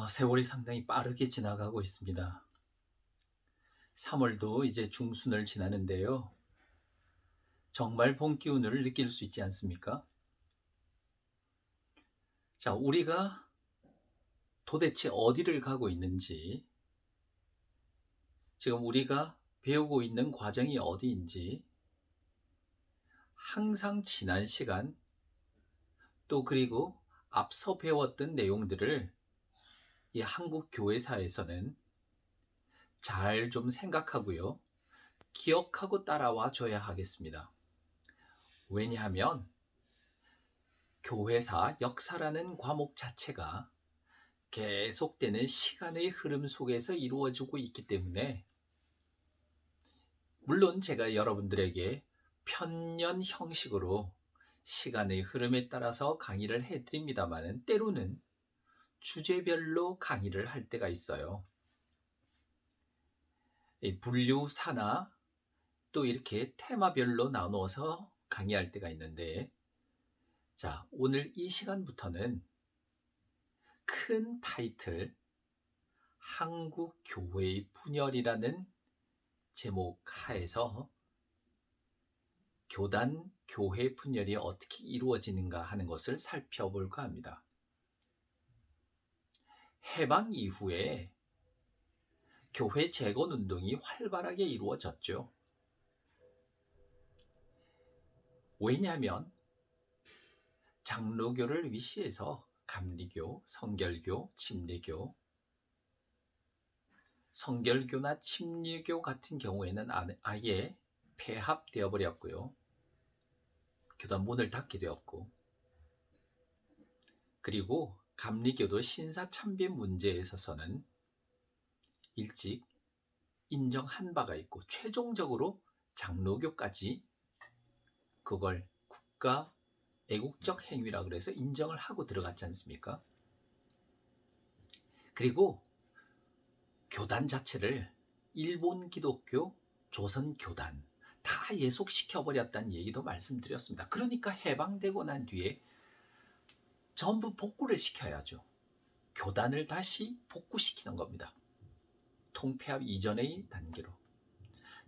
세월이 상당히 빠르게 지나가고 있습니다. 3월도 이제 중순을 지나는데요. 정말 봄 기운을 느낄 수 있지 않습니까? 자, 우리가 도대체 어디를 가고 있는지, 지금 우리가 배우고 있는 과정이 어디인지, 항상 지난 시간, 또 그리고 앞서 배웠던 내용들을 이 한국 교회사에서는 잘 좀 생각하고요. 기억하고 따라와 줘야 하겠습니다. 왜냐하면 교회사 역사라는 과목 자체가 계속되는 시간의 흐름 속에서 이루어지고 있기 때문에, 물론 제가 여러분들에게 편년 형식으로 시간의 흐름에 따라서 강의를 해드립니다만, 때로는 주제별로 강의를 할 때가 있어요. 분류사나 또 이렇게 테마별로 나누어서 강의할 때가 있는데, 자, 오늘 이 시간부터는 큰 타이틀 한국 교회의 분열이라는 제목 하에서 교단 교회 분열이 어떻게 이루어지는가 하는 것을 살펴볼까 합니다. 해방 이후에 교회 재건 운동이 활발하게 이루어졌죠. 왜냐하면 장로교를 위시해서 감리교, 성결교, 침례교, 성결교나 침례교 같은 경우에는 아예 폐합되어 버렸고요. 교단 문을 닫게 되었고, 그리고 감리교도 신사참배 문제에 있어서는 일찍 인정한 바가 있고, 최종적으로 장로교까지 그걸 국가 애국적 행위라 그래서 인정을 하고 들어갔지 않습니까? 그리고 교단 자체를 일본 기독교, 조선 교단 다 예속시켜버렸다는 얘기도 말씀드렸습니다. 그러니까 해방되고 난 뒤에 전부 복구를 시켜야죠. 교단을 다시 복구시키는 겁니다. 통폐합 이전의 단계로.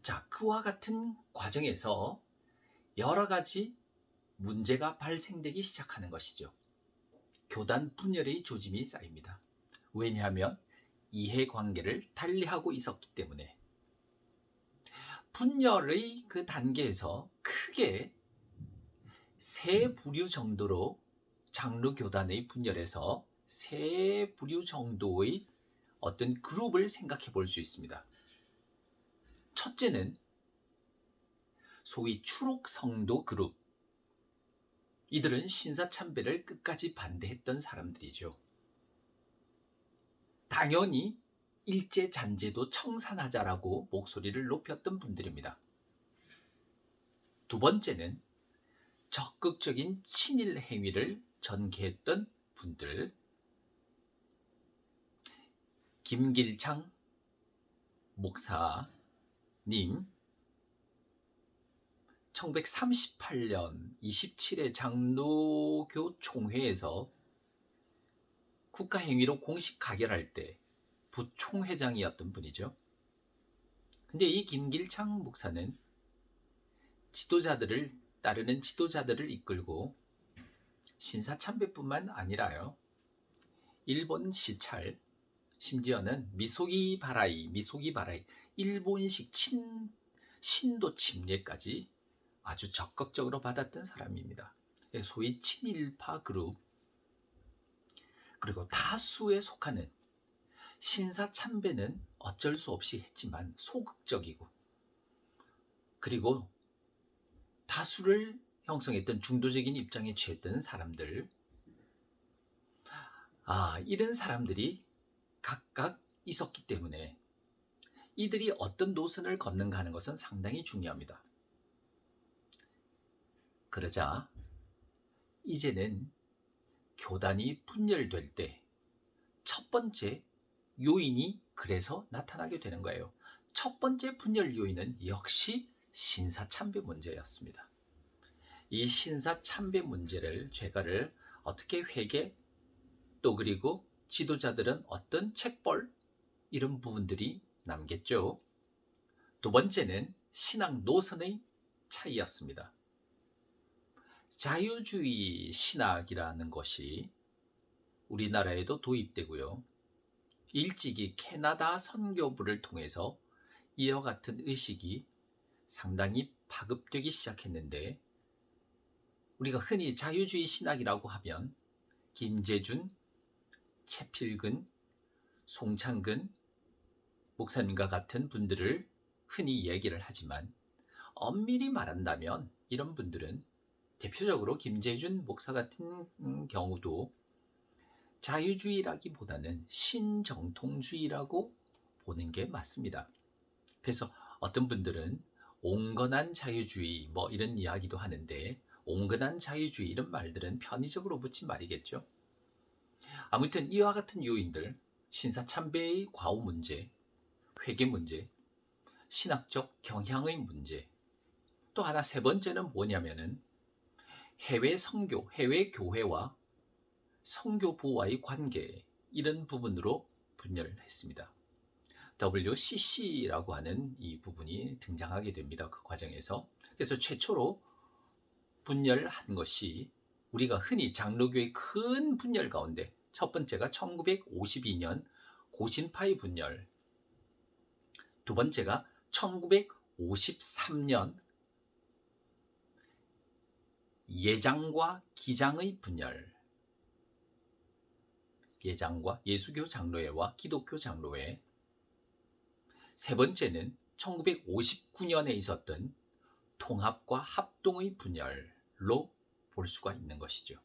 자, 그와 같은 과정에서 여러 가지 문제가 발생되기 시작하는 것이죠. 교단 분열의 조짐이 쌓입니다. 왜냐하면 이해관계를 달리하고 있었기 때문에. 분열의 그 단계에서 크게 세 부류 정도로, 장로교단의 분열에서 세 부류 정도의 어떤 그룹을 생각해 볼 수 있습니다. 첫째는 소위 추록성도 그룹. 이들은 신사참배를 끝까지 반대했던 사람들이죠. 당연히 일제잔재도 청산하자라고 목소리를 높였던 분들입니다. 두 번째는 적극적인 친일 행위를 전개했던 분들, 김길창 목사님, 1938년 27회 장로교 총회에서 국가행위로 공식 가결할 때 부총회장이었던 분이죠. 근데 이 김길창 목사는 지도자들을 따르는 지도자들을 이끌고 신사참배뿐만 아니라요, 일본 시찰, 심지어는 미소기 바라이, 일본식 신도 침례까지 아주 적극적으로 받았던 사람입니다. 소위 친일파 그룹, 그리고 다수에 속하는, 신사참배는 어쩔 수 없이 했지만 소극적이고, 그리고 다수를 형성했던 중도적인 입장에 취했던 사람들, 이런 사람들이 각각 있었기 때문에 이들이 어떤 노선을 걷는가 하는 것은 상당히 중요합니다. 그러자 이제는 교단이 분열될 때 첫 번째 요인이 그래서 나타나게 되는 거예요. 첫 번째 분열 요인은 역시 신사참배 문제였습니다. 이 신사참배 문제를, 죄가를 어떻게 회개, 또 그리고 지도자들은 어떤 책벌 이런 부분들이 남겠죠. 두 번째는 신앙 노선의 차이였습니다. 자유주의 신학이라는 것이 우리나라에도 도입되고요. 일찍이 캐나다 선교부를 통해서 이와 같은 의식이 상당히 파급되기 시작했는데, 우리가 흔히 자유주의 신학이라고 하면 김재준, 채필근, 송창근 목사님과 같은 분들을 흔히 얘기를 하지만, 엄밀히 말한다면 이런 분들은, 대표적으로 김재준 목사 같은 경우도 자유주의라기보다는 신정통주의라고 보는 게 맞습니다. 그래서 어떤 분들은 온건한 자유주의 뭐 이런 이야기도 하는데, 온건한 자유주의 이런 말들은 편의적으로 붙인 말이겠죠. 아무튼 이와 같은 요인들, 신사참배의 과오 문제, 회계 문제, 신학적 경향의 문제, 또 하나 세 번째는 뭐냐면은 해외 선교, 해외 교회와 선교부와의 관계, 이런 부분으로 분열을 했습니다. WCC라고 하는 이 부분이 등장하게 됩니다. 그 과정에서. 그래서 최초로 분열한 것이 우리가 흔히 장로교의 큰 분열 가운데 첫 번째가 1952년 고신파의 분열, 두 번째가 1953년 예장과 기장의 분열, 예장과 예수교 장로회와 기독교 장로회, 세 번째는 1959년에 있었던 통합과 합동의 분열로 볼 수가 있는 것이죠.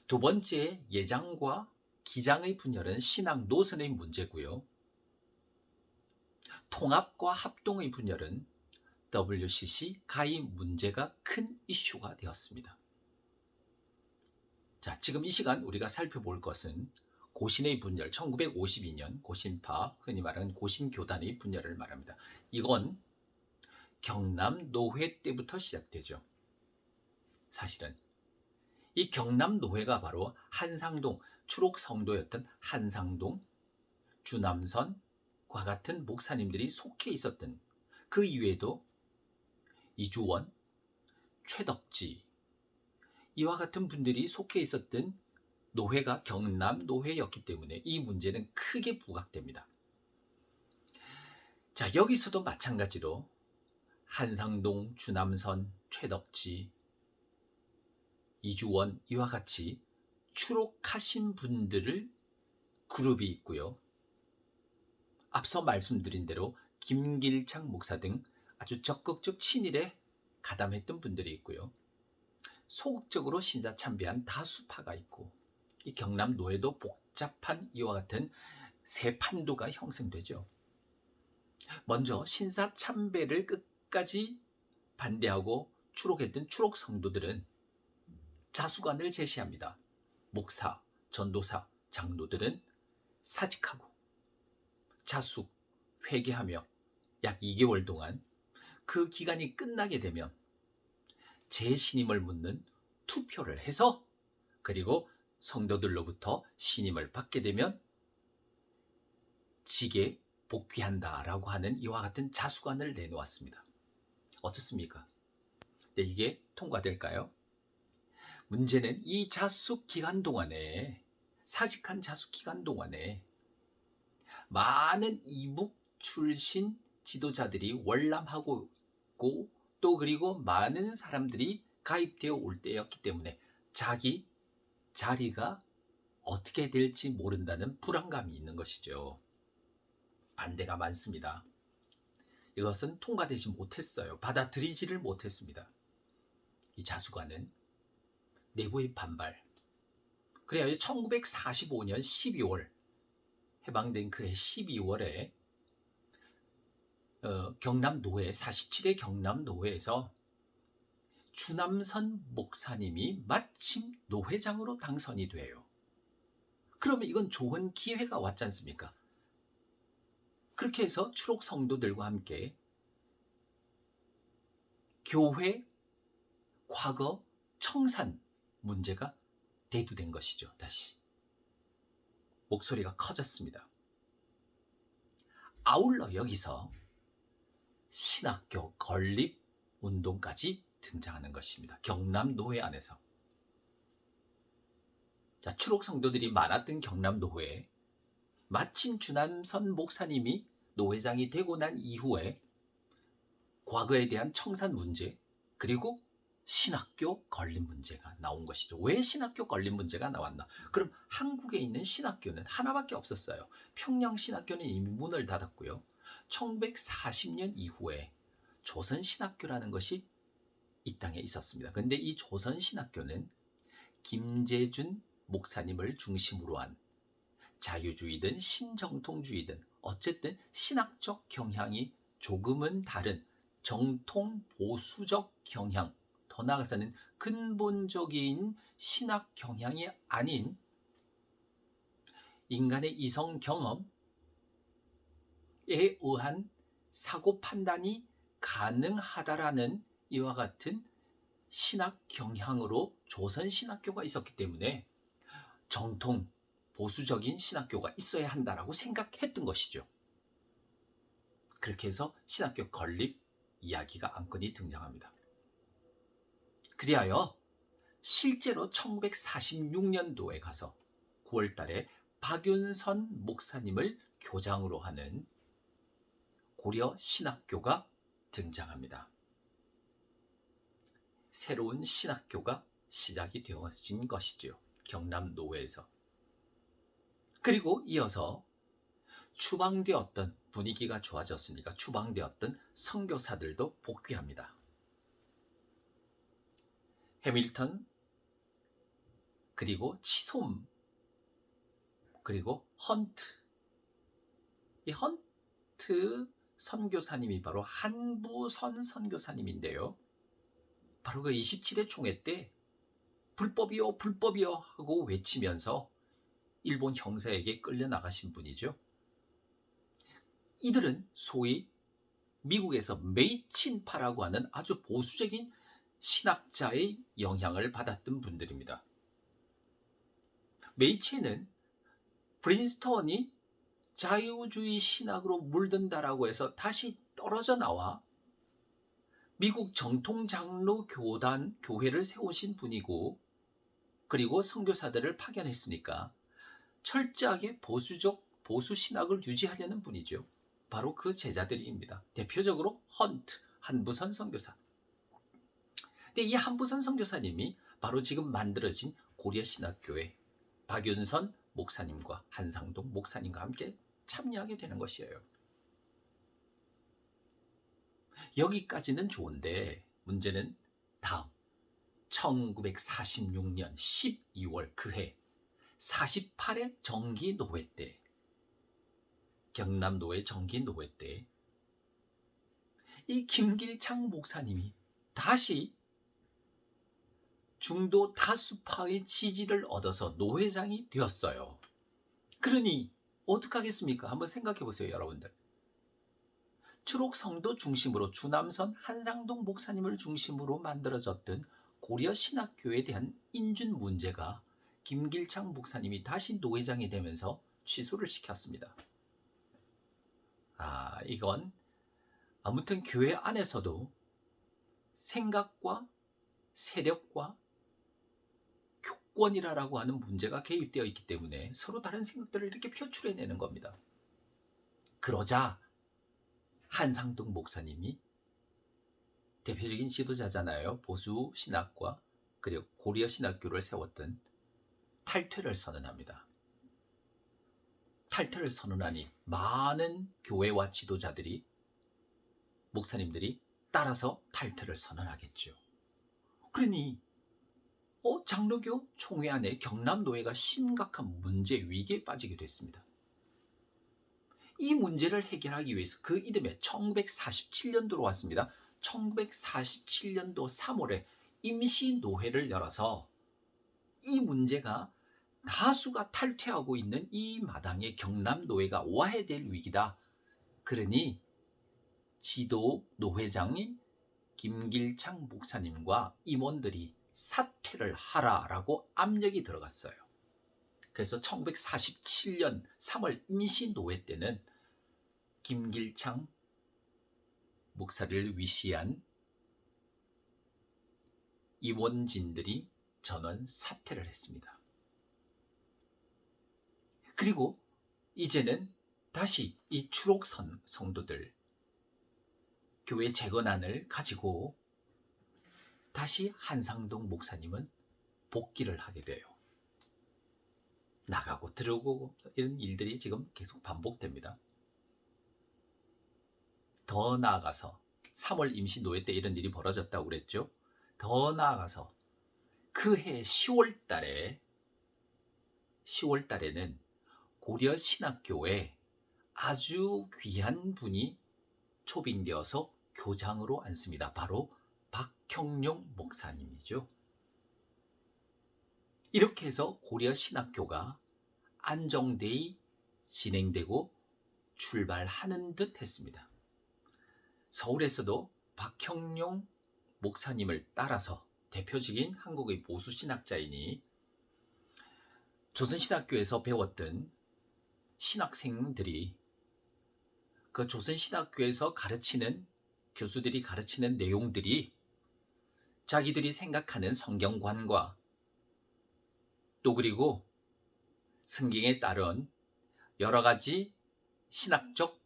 두 번째 예장과 기장의 분열은 신앙 노선의 문제고요. 통합과 합동의 분열은 WCC 가입 문제가 큰 이슈가 되었습니다. 자, 지금 이 시간 우리가 살펴볼 것은 고신의 분열, 1952년 고신파, 흔히 말하는 고신교단의 분열을 말합니다. 이건 경남 노회 때부터 시작되죠. 사실은 이 경남 노회가 바로 한상동, 추록 성도였던 한상동, 주남선과 같은 목사님들이 속해 있었던, 그 이외에도 이주원, 최덕지 이와 같은 분들이 속해 있었던 노회가 경남 노회였기 때문에 이 문제는 크게 부각됩니다. 자, 여기서도 마찬가지로 한상동, 주남선, 최덕지, 이주원 이와 같이 추록하신 분들을 그룹이 있고요. 앞서 말씀드린 대로 김길창 목사 등 아주 적극적 친일에 가담했던 분들이 있고요. 소극적으로 신자 참배한 다수파가 있고, 이 경남 노회도 복잡한 이와 같은 세 판도가 형성되죠. 먼저 신사 참배를 끝까지 반대하고 추록했던 추록 성도들은 자수관을 제시합니다. 목사, 전도사, 장로들은 사직하고 자숙, 회개하며 약 2개월 동안, 그 기간이 끝나게 되면 재신임을 묻는 투표를 해서, 그리고 성도들로부터 신임을 받게 되면 직에 복귀한다라고 하는 이와 같은 자수관을 내놓았습니다. 어떻습니까? 네, 이게 통과될까요? 문제는 이 자숙 기간 동안에, 사직한 자숙 기간 동안에 많은 이북 출신 지도자들이 월남하고 있고, 또 그리고 많은 사람들이 가입되어 올 때였기 때문에 자기 자리가 어떻게 될지 모른다는 불안감이 있는 것이죠. 반대가 많습니다. 이것은 통과되지 못했어요. 받아들이지를 못했습니다. 이 자수관은 내부의 반발. 그래야 1945년 12월, 해방된 그해 12월에 경남 노회, 47회 경남 노회에서 주남선 목사님이 마침 노회장으로 당선이 돼요. 그러면 이건 좋은 기회가 왔지 않습니까? 그렇게 해서 추록 성도들과 함께 교회 과거 청산 문제가 대두된 것이죠. 다시 목소리가 커졌습니다. 아울러 여기서 신학교 건립 운동까지 등장하는 것입니다. 경남노회 안에서. 자, 추록 성도들이 많았던 경남노회에 마침 주남선 목사님이 노회장이 되고 난 이후에 과거에 대한 청산 문제, 그리고 신학교 건립 문제가 나온 것이죠. 왜 신학교 건립 문제가 나왔나? 그럼 한국에 있는 신학교는 하나밖에 없었어요. 평양신학교는 이미 문을 닫았고요. 1940년 이후에 조선신학교라는 것이 이 땅에 있었습니다. 그런데 이 조선신학교는 김재준 목사님을 중심으로 한 자유주의든 신정통주의든 어쨌든 신학적 경향이 조금은 다른 정통 보수적 경향, 더 나아가서는 근본적인 신학 경향이 아닌 인간의 이성 경험에 의한 사고 판단이 가능하다라는 이와 같은 신학 경향으로 조선 신학교가 있었기 때문에 정통 보수적인 신학교가 있어야 한다라고 생각했던 것이죠. 그렇게 해서 신학교 건립 이야기가 안건이 등장합니다. 그리하여 실제로 1946년도에 가서 9월 달에 박윤선 목사님을 교장으로 하는 고려 신학교가 등장합니다. 새로운 신학교가 시작이 되어진 것이죠. 경남노회에서. 그리고 이어서 추방되었던, 분위기가 좋아졌으니까 추방되었던 선교사들도 복귀합니다. 해밀턴, 그리고 치솜, 그리고 헌트. 이 헌트 선교사님이 바로 한부선 선교사님인데요. 바로 그 27회 총회 때 불법이요, 불법이요 하고 외치면서 일본 형사에게 끌려나가신 분이죠. 이들은 소위 미국에서 메이친파라고 하는 아주 보수적인 신학자의 영향을 받았던 분들입니다. 메이체는 프린스턴이 자유주의 신학으로 물든다라고 해서 다시 떨어져 나와 미국 정통 장로 교단 교회를 세우신 분이고, 그리고 선교사들을 파견했으니까 철저하게 보수 신학을 유지하려는 분이죠. 바로 그 제자들입니다. 대표적으로 헌트, 한부선 선교사. 근데 이 한부선 선교사님이 바로 지금 만들어진 고려신학교에 박윤선 목사님과 한상동 목사님과 함께 참여하게 되는 것이에요. 여기까지는 좋은데 문제는 다음 1946년 12월 그해 48회 정기노회 때, 경남노회 정기노회 때 이 김길창 목사님이 다시 중도 다수파의 지지를 얻어서 노회장이 되었어요. 그러니 어떡하겠습니까? 한번 생각해 보세요, 여러분들. 추록 성도 중심으로 주남선 한상동 목사님을 중심으로 만들어졌던 고려 신학교에 대한 인준 문제가 김길창 목사님이 다시 노회장이 되면서 취소를 시켰습니다. 이건 아무튼 교회 안에서도 생각과 세력과 교권이라고 하는 문제가 개입되어 있기 때문에 서로 다른 생각들을 이렇게 표출해내는 겁니다. 그러자 한상동 목사님이 대표적인 지도자잖아요. 보수 신학과 그리고 고려 신학교를 세웠던 탈퇴를 선언합니다. 탈퇴를 선언하니 많은 교회와 지도자들이, 목사님들이 따라서 탈퇴를 선언하겠죠. 그러니 장로교 총회 안에 경남노회가 심각한 문제 위기에 빠지게 됐습니다. 이 문제를 해결하기 위해서 그 이듬해 1947년도로 왔습니다. 1947년도 3월에 임시노회를 열어서 이 문제가 다수가 탈퇴하고 있는 이 마당에 경남노회가 와야 될 위기다. 그러니 지도 노회장인 김길창 목사님과 임원들이 사퇴를 하라라고 압력이 들어갔어요. 그래서 1947년 3월 임시노회 때는 김길창 목사를 위시한 임원진들이 전원 사퇴를 했습니다. 그리고 이제는 다시 이 추록 성도들 교회 재건안을 가지고 다시 한상동 목사님은 복귀를 하게 돼요. 나가고 들어오고 이런 일들이 지금 계속 반복됩니다. 더 나아가서 3월 임시노회 때 이런 일이 벌어졌다고 그랬죠. 더 나아가서 그해 10월 달에는 고려신학교에 아주 귀한 분이 초빙되어서 교장으로 앉습니다. 바로 박형룡 목사님이죠. 이렇게 해서 고려신학교가 안정되이 진행되고 출발하는 듯 했습니다. 서울에서도 박형룡 목사님을 따라서 대표적인 한국의 보수신학자이니 조선신학교에서 배웠던 신학생들이 그 조선신학교에서 가르치는 교수들이 가르치는 내용들이 자기들이 생각하는 성경관과 또 그리고 성경에 따른 여러 가지 신학적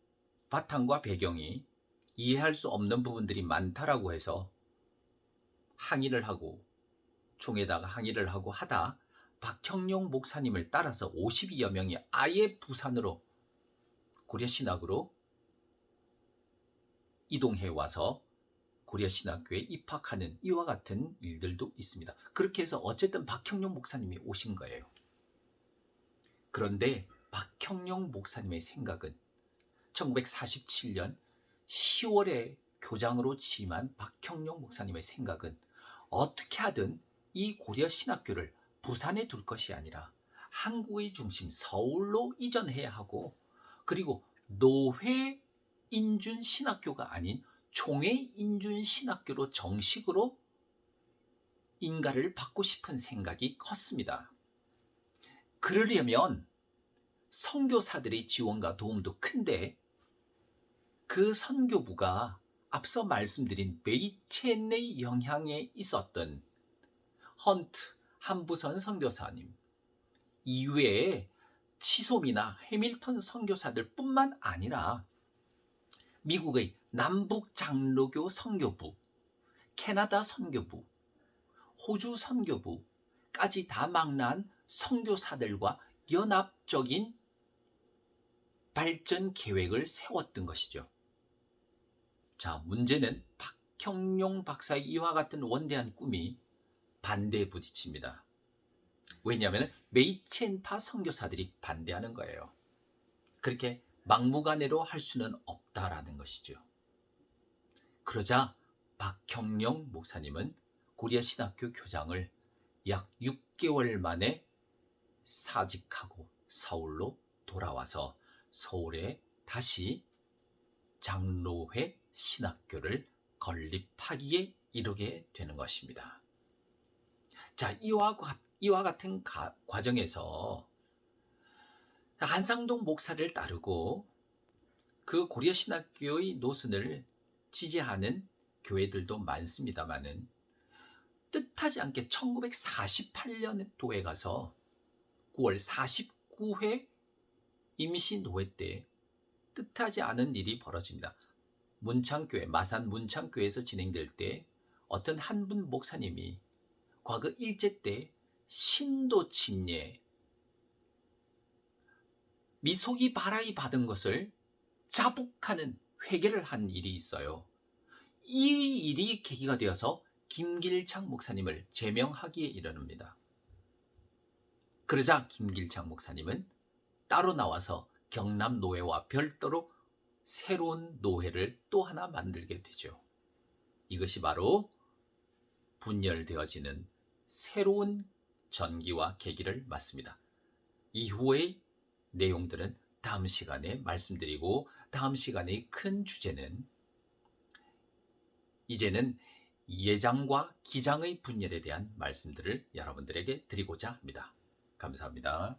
바탕과 배경이 이해할 수 없는 부분들이 많다라고 해서 항의를 하고 총에다가 항의를 하고 하다 박형룡 목사님을 따라서 52여 명이 아예 부산으로 고려신학으로 이동해 와서 고려신학교에 입학하는 이와 같은 일들도 있습니다. 그렇게 해서 어쨌든 박형룡 목사님이 오신 거예요. 그런데 박형룡 목사님의 생각은 1947년 10월에 교장으로 취임한 박형룡 목사님의 생각은 어떻게 하든 이 고려신학교를 부산에 둘 것이 아니라 한국의 중심 서울로 이전해야 하고 그리고 노회 인준 신학교가 아닌 총회 인준 신학교로 정식으로 인가를 받고 싶은 생각이 컸습니다. 그러려면 선교사들의 지원과 도움도 큰데 그 선교부가 앞서 말씀드린 메이첸의 영향에 있었던 헌트 한부선 선교사님 이외에 치솜이나 해밀턴 선교사들 뿐만 아니라 미국의 남북 장로교 선교부, 캐나다 선교부, 호주 선교부까지 다 망라한 선교사들과 연합적인 발전 계획을 세웠던 것이죠. 자, 문제는 박형룡 박사의 이와 같은 원대한 꿈이 반대에 부딪힙니다. 왜냐하면 메이첸파 선교사들이 반대하는 거예요. 그렇게 막무가내로 할 수는 없다라는 것이죠. 그러자 박형룡 목사님은 고려신학교 교장을 약 6개월 만에 사직하고 서울로 돌아와서 서울에 다시 장로회 신학교를 건립하기에 이르게 되는 것입니다. 자, 이와 같은 과정에서 한상동 목사를 따르고 그 고려신학교의 노선을 지지하는 교회들도 많습니다만은 뜻하지 않게 1948년도에 가서 9월 49회 임시노회 때 뜻하지 않은 일이 벌어집니다. 문창교회, 마산 문창교회에서 진행될 때 어떤 한 분 목사님이 과거 일제 때 신도 침례, 미속이 바라이 받은 것을 자복하는 회개를 한 일이 있어요. 이 일이 계기가 되어서 김길창 목사님을 제명하기에 이르릅니다. 그러자 김길창 목사님은 따로 나와서 경남노회와 별도로 새로운 노회를 또 하나 만들게 되죠. 이것이 바로 분열되어지는 새로운 전기와 계기를 맞습니다. 이후의 내용들은 다음 시간에 말씀드리고 다음 시간의 큰 주제는 이제는 예장과 기장의 분열에 대한 말씀들을 여러분들에게 드리고자 합니다. 감사합니다.